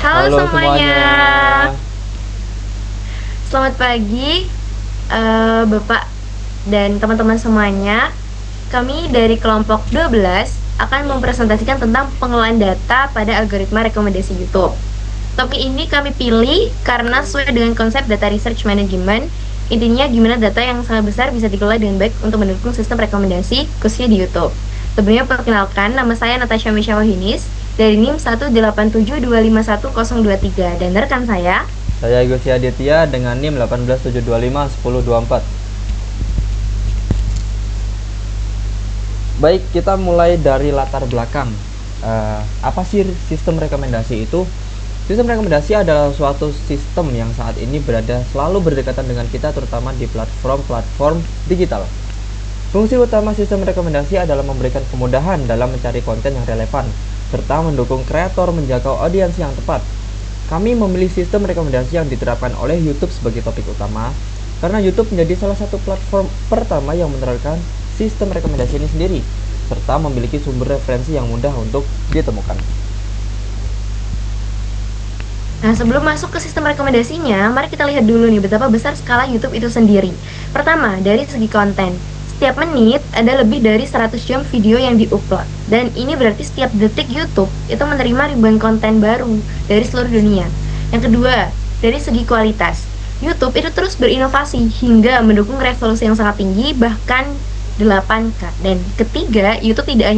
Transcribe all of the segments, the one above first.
Halo Halo semuanya, semuanya. selamat pagi Bapak dan teman-teman semuanya. Kami dari kelompok 12 akan mempresentasikan tentang pengelolaan data pada algoritma rekomendasi YouTube. Topik ini kami pilih karena sesuai dengan konsep data research management. Intinya gimana data yang sangat besar bisa dikelola dengan baik untuk mendukung sistem rekomendasi khususnya di YouTube. Sebelumnya perkenalkan, nama saya Natasha Misha Wahinis dari NIM 187251023 dan rekan saya. Saya Yosi Aditya dengan NIM 187251024. Baik, kita mulai dari latar belakang. Apa sih sistem rekomendasi itu? Sistem rekomendasi adalah suatu sistem yang saat ini selalu berdekatan dengan kita, terutama di platform-platform digital. Fungsi utama sistem rekomendasi adalah memberikan kemudahan dalam mencari konten yang relevan, serta mendukung kreator menjangkau audiens yang tepat. Kami memilih sistem rekomendasi yang diterapkan oleh YouTube sebagai topik utama, karena YouTube menjadi salah satu platform pertama yang menerapkan sistem rekomendasi ini sendiri, serta memiliki sumber referensi yang mudah untuk ditemukan. Nah, sebelum masuk ke sistem rekomendasinya, mari kita lihat dulu nih betapa besar skala YouTube itu sendiri. Pertama, dari segi konten. Setiap menit ada lebih dari 100 jam video yang diupload. Dan ini berarti setiap detik YouTube itu menerima ribuan konten baru dari seluruh dunia. Yang kedua, dari segi kualitas. YouTube itu terus berinovasi hingga mendukung resolusi yang sangat tinggi, bahkan 8K. Dan ketiga, YouTube tidak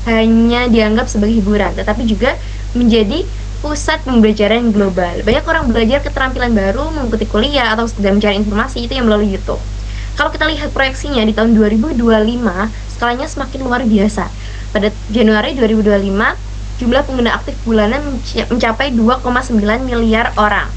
hanya dianggap sebagai hiburan, tetapi juga menjadi pusat pembelajaran global. Banyak orang belajar keterampilan baru, mengikuti kuliah, atau sedang mencari informasi itu yang melalui YouTube. Kalau kita lihat proyeksinya di tahun 2025, skalanya semakin luar biasa. Pada Januari 2025, jumlah pengguna aktif bulanan mencapai 2,9 miliar orang.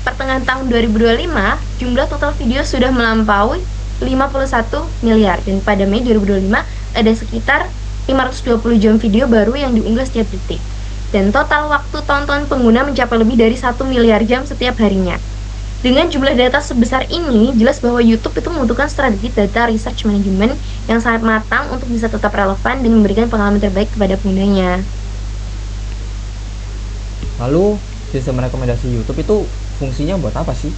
Pertengahan tahun 2025, jumlah total video sudah melampaui 51 miliar. Dan pada Mei 2025, ada sekitar 520 jam video baru yang diunggah setiap detik. Dan total waktu tonton pengguna mencapai lebih dari 1 miliar jam setiap harinya. Dengan jumlah data sebesar ini, jelas bahwa YouTube itu membutuhkan strategi data research management yang sangat matang untuk bisa tetap relevan dan memberikan pengalaman terbaik kepada penggunanya. Lalu, sistem rekomendasi YouTube itu fungsinya buat apa sih?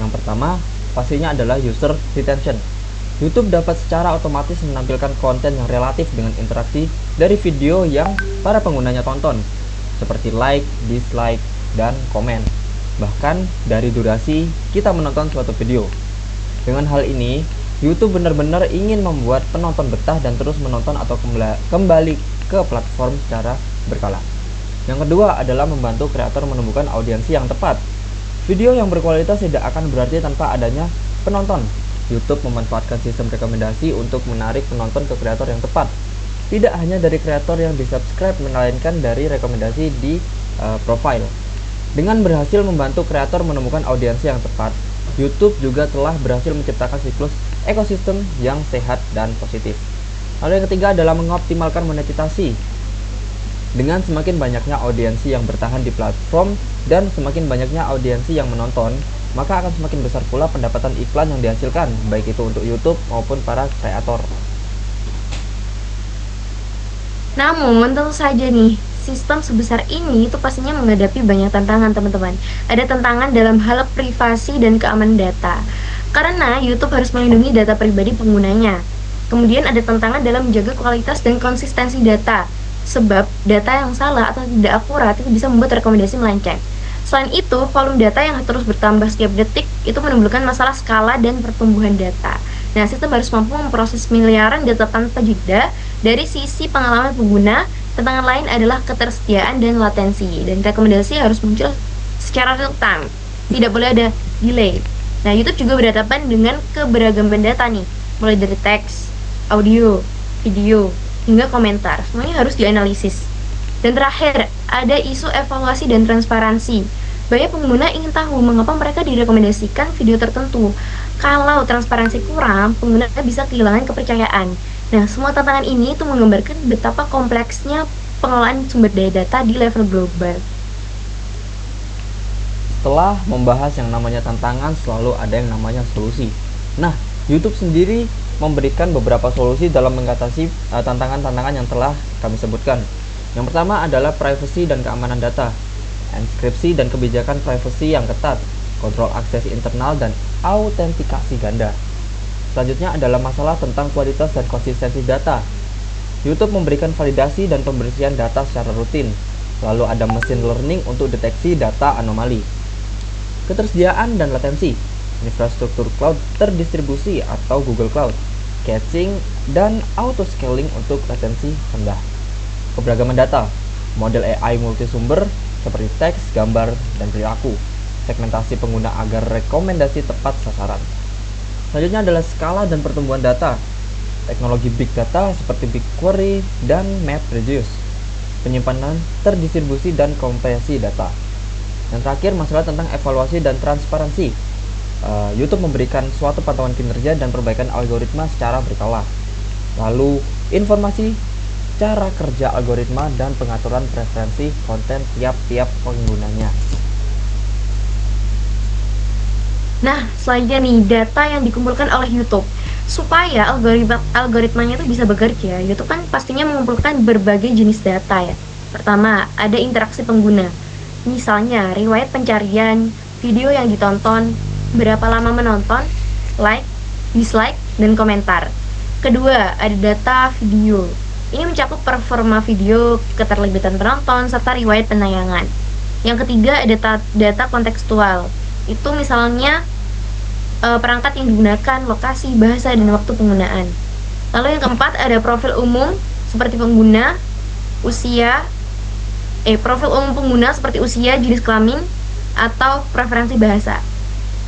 Yang pertama, pastinya adalah user retention. YouTube dapat secara otomatis menampilkan konten yang relatif dengan interaksi dari video yang para penggunanya tonton, seperti like, dislike, dan komen. Bahkan dari durasi kita menonton suatu video. Dengan hal ini, YouTube benar-benar ingin membuat penonton betah dan terus menonton atau kembali ke platform secara berkala. Yang kedua adalah membantu kreator menemukan audiensi yang tepat. Video yang berkualitas tidak akan berarti tanpa adanya penonton. YouTube memanfaatkan sistem rekomendasi untuk menarik penonton ke kreator yang tepat. Tidak hanya dari kreator yang di-subscribe, melainkan dari rekomendasi di profile. Dengan berhasil membantu kreator menemukan audiensi yang tepat, YouTube juga telah berhasil menciptakan siklus ekosistem yang sehat dan positif. Lalu yang ketiga adalah mengoptimalkan monetisasi. Dengan semakin banyaknya audiensi yang bertahan di platform dan semakin banyaknya audiensi yang menonton, maka akan semakin besar pula pendapatan iklan yang dihasilkan, baik itu untuk YouTube maupun para kreator. Namun, tentu saja nih, sistem sebesar ini itu pastinya menghadapi banyak tantangan, teman-teman. Ada tantangan dalam hal privasi dan keamanan data. Karena YouTube harus melindungi data pribadi penggunanya. Kemudian ada tantangan dalam menjaga kualitas dan konsistensi data. Sebab data yang salah atau tidak akurat itu bisa membuat rekomendasi melenceng. Selain itu, volume data yang terus bertambah setiap detik itu menimbulkan masalah skala dan pertumbuhan data. Nah, sistem harus mampu memproses miliaran data tanpa jeda. Dari sisi pengalaman pengguna, tantangan lain adalah ketersediaan dan latensi. Dan rekomendasi harus muncul secara real time. Tidak boleh ada delay. Nah, YouTube juga berhadapan dengan keberagaman data nih, mulai dari teks, audio, video, hingga komentar. Semuanya harus dianalisis. Dan terakhir, ada isu evaluasi dan transparansi. Banyak pengguna ingin tahu mengapa mereka direkomendasikan video tertentu. Kalau transparansi kurang, pengguna bisa kehilangan kepercayaan. Nah, semua tantangan ini itu menggambarkan betapa kompleksnya pengelolaan sumber daya data di level global. Setelah membahas yang namanya tantangan, selalu ada yang namanya solusi. Nah, YouTube sendiri memberikan beberapa solusi dalam mengatasi tantangan-tantangan yang telah kami sebutkan. Yang pertama adalah privacy dan keamanan data. Enkripsi dan kebijakan privasi yang ketat, kontrol akses internal, dan autentikasi ganda. Selanjutnya adalah masalah tentang kualitas dan konsistensi data. YouTube memberikan validasi dan pembersihan data secara rutin. Lalu ada machine learning untuk deteksi data anomali. Ketersediaan dan latensi, infrastruktur cloud terdistribusi atau Google Cloud, caching, dan auto-scaling untuk latensi rendah. Keberagaman data, model AI multisumber seperti teks, gambar, dan perilaku. Segmentasi pengguna agar rekomendasi tepat sasaran. Selanjutnya adalah skala dan pertumbuhan data. Teknologi big data seperti BigQuery dan MapReduce. Penyimpanan, terdistribusi, dan kompresi data. Yang terakhir, masalah tentang evaluasi dan transparansi. YouTube memberikan suatu pantauan kinerja dan perbaikan algoritma secara berkala. Lalu, informasi cara kerja algoritma dan pengaturan preferensi konten tiap-tiap penggunanya. Nah, selanjutnya nih, data yang dikumpulkan oleh YouTube. Supaya algoritmanya itu bisa bekerja, YouTube kan pastinya mengumpulkan berbagai jenis data ya. Pertama, ada interaksi pengguna. Misalnya, riwayat pencarian, video yang ditonton, berapa lama menonton, like, dislike, dan komentar. Kedua, ada data video. Ini mencakup performa video, keterlibatan penonton, serta riwayat penayangan. Yang ketiga, ada data kontekstual. Itu misalnya perangkat yang digunakan, lokasi, bahasa, dan waktu penggunaan. Lalu yang keempat, ada profil umum seperti pengguna, profil umum pengguna seperti usia, jenis kelamin, atau preferensi bahasa.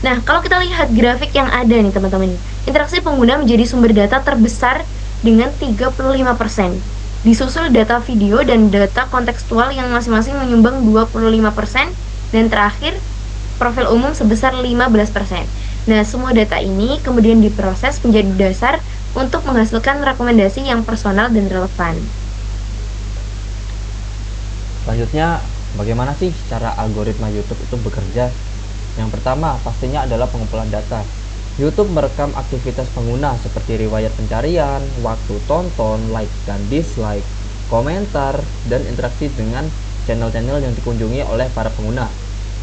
Nah, kalau kita lihat grafik yang ada nih teman-teman, interaksi pengguna menjadi sumber data terbesar dengan 35%. Disusul data video dan data kontekstual yang masing-masing menyumbang 25%, dan terakhir profil umum sebesar 15%. Nah, semua data ini kemudian diproses menjadi dasar untuk menghasilkan rekomendasi yang personal dan relevan. Selanjutnya, bagaimana sih cara algoritma YouTube itu bekerja? Yang pertama, pastinya adalah pengumpulan data. YouTube merekam aktivitas pengguna seperti riwayat pencarian, waktu tonton, like dan dislike, komentar, dan interaksi dengan channel-channel yang dikunjungi oleh para pengguna.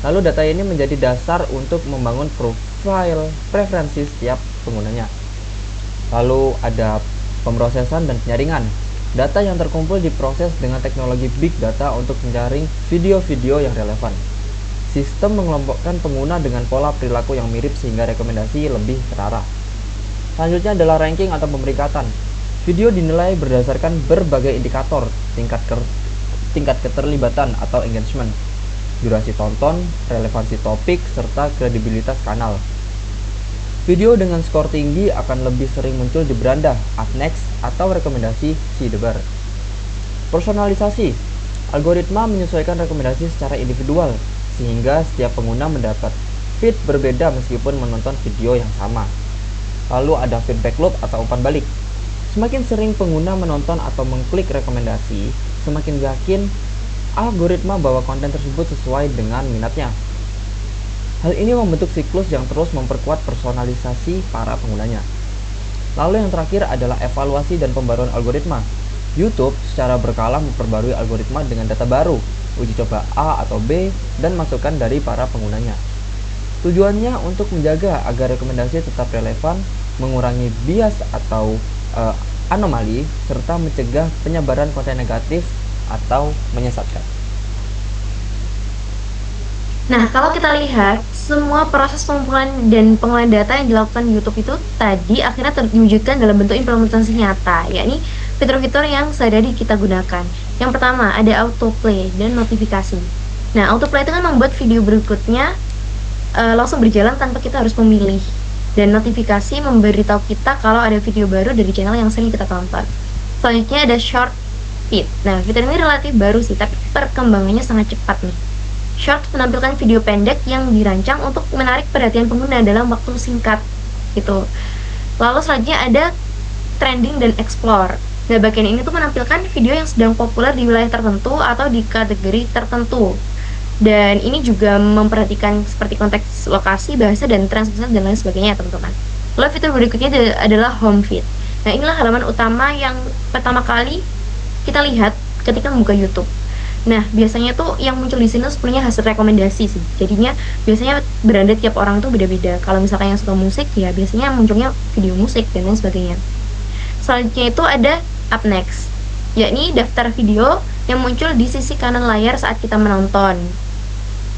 Lalu data ini menjadi dasar untuk membangun profil preferensi setiap penggunanya. Lalu ada pemrosesan dan penyaringan. Data yang terkumpul diproses dengan teknologi big data untuk menyaring video-video yang relevan. Sistem mengelompokkan pengguna dengan pola perilaku yang mirip sehingga rekomendasi lebih terarah. Selanjutnya adalah ranking atau pemeringkatan. Video dinilai berdasarkan berbagai indikator, tingkat keterlibatan atau engagement, durasi tonton, relevansi topik, serta kredibilitas kanal. Video dengan skor tinggi akan lebih sering muncul di beranda, up next, atau rekomendasi see the bar. Personalisasi. Algoritma menyesuaikan rekomendasi secara individual, sehingga setiap pengguna mendapat feed berbeda meskipun menonton video yang sama. Lalu ada feedback loop atau umpan balik. Semakin sering pengguna menonton atau mengklik rekomendasi, semakin yakin algoritma bahwa konten tersebut sesuai dengan minatnya. Hal ini membentuk siklus yang terus memperkuat personalisasi para penggunanya. Lalu yang terakhir adalah evaluasi dan pembaruan algoritma. YouTube secara berkala memperbarui algoritma dengan data baru, uji coba A atau B, dan masukan dari para penggunanya. Tujuannya untuk menjaga agar rekomendasi tetap relevan, mengurangi bias atau anomali, serta mencegah penyebaran konten negatif atau menyesatkan. Nah, kalau kita lihat, semua proses pengumpulan dan pengolahan data yang dilakukan YouTube itu tadi akhirnya diwujudkan dalam bentuk implementasi nyata, yakni fitur-fitur yang sehari-hari kita gunakan. Yang pertama, ada autoplay dan notifikasi. Nah, autoplay itu kan membuat video berikutnya langsung berjalan tanpa kita harus memilih. Dan notifikasi memberitahu kita kalau ada video baru dari channel yang sering kita tonton. Selanjutnya ada short feed. Nah, fitur ini relatif baru sih, tapi perkembangannya sangat cepat nih. Short menampilkan video pendek yang dirancang untuk menarik perhatian pengguna dalam waktu singkat gitu. Lalu selanjutnya ada trending dan explore. Nah, bagian ini tuh menampilkan video yang sedang populer di wilayah tertentu atau di kategori tertentu. Dan ini juga memperhatikan seperti konteks lokasi, bahasa, dan transkripsi dan lain sebagainya, teman-teman. Lalu fitur berikutnya adalah home feed. Nah, inilah halaman utama yang pertama kali kita lihat ketika membuka YouTube. Nah, biasanya tuh yang muncul di sini tuh sebenarnya hasil rekomendasi sih. Jadinya biasanya beranda tiap orang tuh beda-beda. Kalau misalkan yang suka musik ya biasanya munculnya video musik dan lain sebagainya. Selanjutnya itu ada up next, yakni daftar video yang muncul di sisi kanan layar saat kita menonton.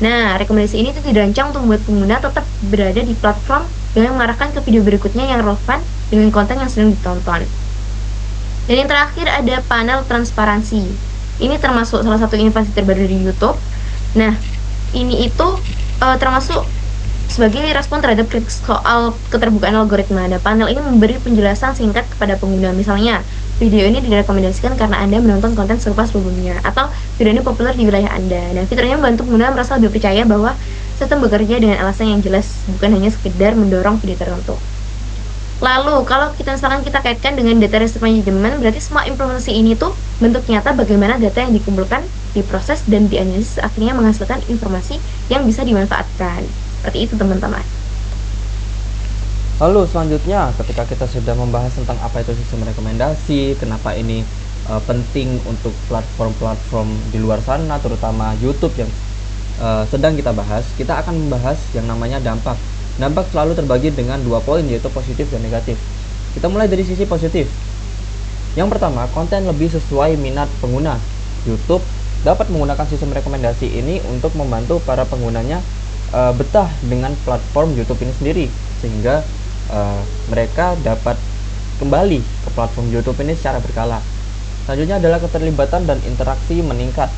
Nah, rekomendasi ini tuh dirancang untuk membuat pengguna tetap berada di platform dengan mengarahkan ke video berikutnya yang relevan dengan konten yang sedang ditonton. Dan yang terakhir ada panel transparansi. Ini termasuk salah satu inovasi terbaru di YouTube. Nah, ini itu termasuk sebagai respon terhadap kritik soal keterbukaan algoritma. Nah, panel ini memberi penjelasan singkat kepada pengguna. Misalnya, video ini direkomendasikan karena Anda menonton konten serupa sebelumnya, atau video ini populer di wilayah Anda. Nah, fitur ini membantu pengguna merasa lebih percaya bahwa sistem bekerja dengan alasan yang jelas, bukan hanya sekedar mendorong video tertentu. Lalu, kalau misalkan kita kaitkan dengan data research management, berarti semua implementasi ini tuh bentuk nyata bagaimana data yang dikumpulkan, diproses, dan dianalisis akhirnya menghasilkan informasi yang bisa dimanfaatkan. Seperti itu, teman-teman. Lalu selanjutnya, ketika kita sudah membahas tentang apa itu sistem rekomendasi, kenapa ini penting untuk platform-platform di luar sana, terutama YouTube yang sedang kita bahas, kita akan membahas yang namanya dampak. Dampak selalu terbagi dengan 2 poin, yaitu positif dan negatif. Kita mulai dari sisi positif. Yang pertama, konten lebih sesuai minat pengguna. YouTube dapat menggunakan sistem rekomendasi ini untuk membantu para penggunanya betah dengan platform YouTube ini sendiri, sehingga mereka dapat kembali ke platform YouTube ini secara berkala. Selanjutnya adalah keterlibatan dan interaksi meningkat.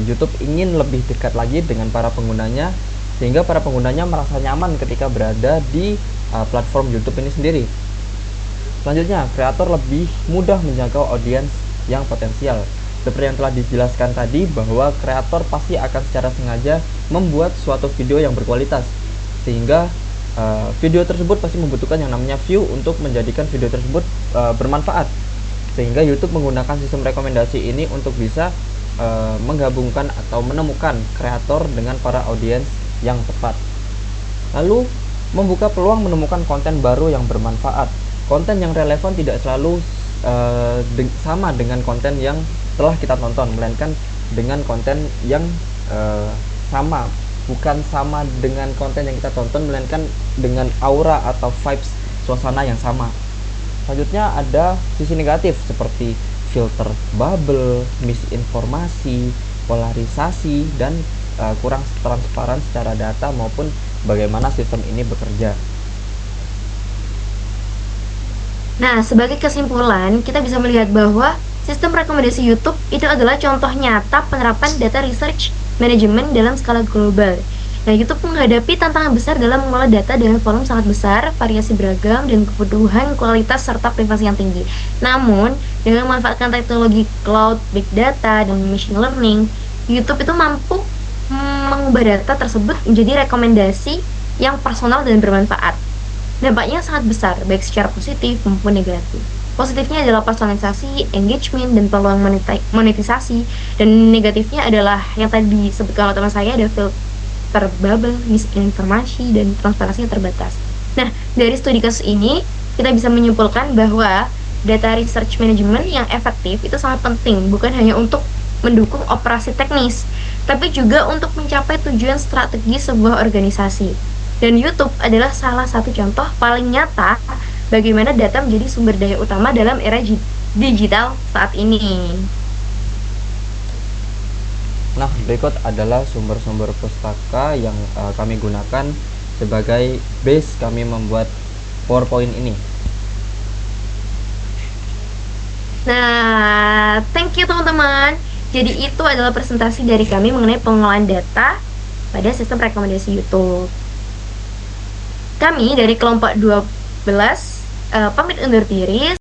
YouTube ingin lebih dekat lagi dengan para penggunanya, sehingga para penggunanya merasa nyaman ketika berada di platform YouTube ini sendiri. Selanjutnya, kreator lebih mudah menjangkau audiens yang potensial. Seperti yang telah dijelaskan tadi, bahwa kreator pasti akan secara sengaja membuat suatu video yang berkualitas, sehingga video tersebut pasti membutuhkan yang namanya view untuk menjadikan video tersebut bermanfaat. Sehingga YouTube menggunakan sistem rekomendasi ini untuk bisa menggabungkan atau menemukan kreator dengan para audiens yang tepat. Lalu, membuka peluang menemukan konten baru yang bermanfaat. Konten yang relevan tidak selalu sama dengan konten yang telah kita tonton, melainkan dengan konten yang bukan sama dengan konten yang kita tonton, melainkan dengan aura atau vibes suasana yang sama. Selanjutnya ada sisi negatif seperti filter bubble, misinformasi, polarisasi, dan kurang transparan secara data maupun bagaimana sistem ini bekerja. Nah, sebagai kesimpulan, kita bisa melihat bahwa sistem rekomendasi YouTube itu adalah contoh nyata penerapan data research management dalam skala global. Nah, YouTube menghadapi tantangan besar dalam mengolah data dengan volume sangat besar, variasi beragam, dan kebutuhan kualitas serta privasi yang tinggi. Namun, dengan memanfaatkan teknologi cloud, big data, dan machine learning, YouTube itu mampu mengubah data tersebut menjadi rekomendasi yang personal dan bermanfaat. Dampaknya sangat besar, baik secara positif maupun negatif. Positifnya adalah personalisasi, engagement, dan peluang monetisasi. Dan negatifnya adalah yang tadi disebutkan oleh teman saya, ada filter bubble, misinformasi, dan transparansinya terbatas. Nah, dari studi kasus ini, kita bisa menyimpulkan bahwa data research management yang efektif itu sangat penting, bukan hanya untuk mendukung operasi teknis, tapi juga untuk mencapai tujuan strategis sebuah organisasi. Dan YouTube adalah salah satu contoh paling nyata bagaimana data menjadi sumber daya utama dalam era digital saat ini. Nah, berikut adalah sumber-sumber pustaka yang kami gunakan sebagai base kami membuat PowerPoint ini. Nah, thank you teman-teman. Jadi itu adalah presentasi dari kami mengenai pengolahan data pada sistem rekomendasi YouTube. Kami dari kelompok 12 pamit undur diri.